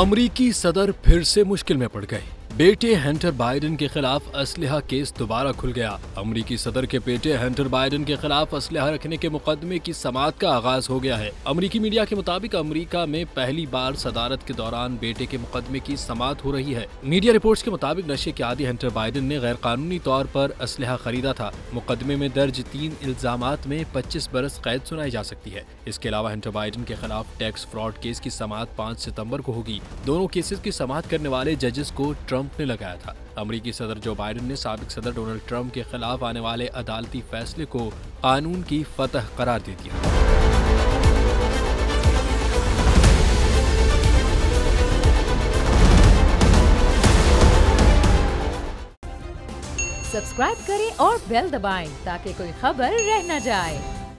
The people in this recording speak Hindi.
अमरीकी सदर फिर से मुश्किल में पड़ गए। बेटे हंटर बाइडेन के खिलाफ असलहा केस दोबारा खुल गया। अमरीकी सदर के बेटे हंटर बाइडेन के खिलाफ असलहा रखने के मुकदमे की समाअत का आगाज हो गया है। अमरीकी मीडिया के मुताबिक अमरीका में पहली बार सदारत के दौरान बेटे के मुकदमे की समाअत हो रही है। मीडिया रिपोर्ट्स के मुताबिक नशे के आदी हंटर बाइडेन ने गैर कानूनी तौर पर असलहा खरीदा था। मुकदमे में दर्ज 3 इल्जामात में 25 बरस कैद सुनाई जा सकती है। इसके अलावा हंटर बाइडेन के खिलाफ टैक्स फ्रॉड केस की समाअत 5 सितम्बर को होगी। दोनों केसेस की समाअत करने वाले जजेस को ट्रंप ने लगाया था। अमरीकी सदर जो बाइडेन ने साबिक सदर डोनाल्ड ट्रंप के खिलाफ आने वाले अदालती फैसले को कानून की फतह करार दे दिया। सब्सक्राइब करें और बेल दबाएं ताकि कोई खबर रह न जाए।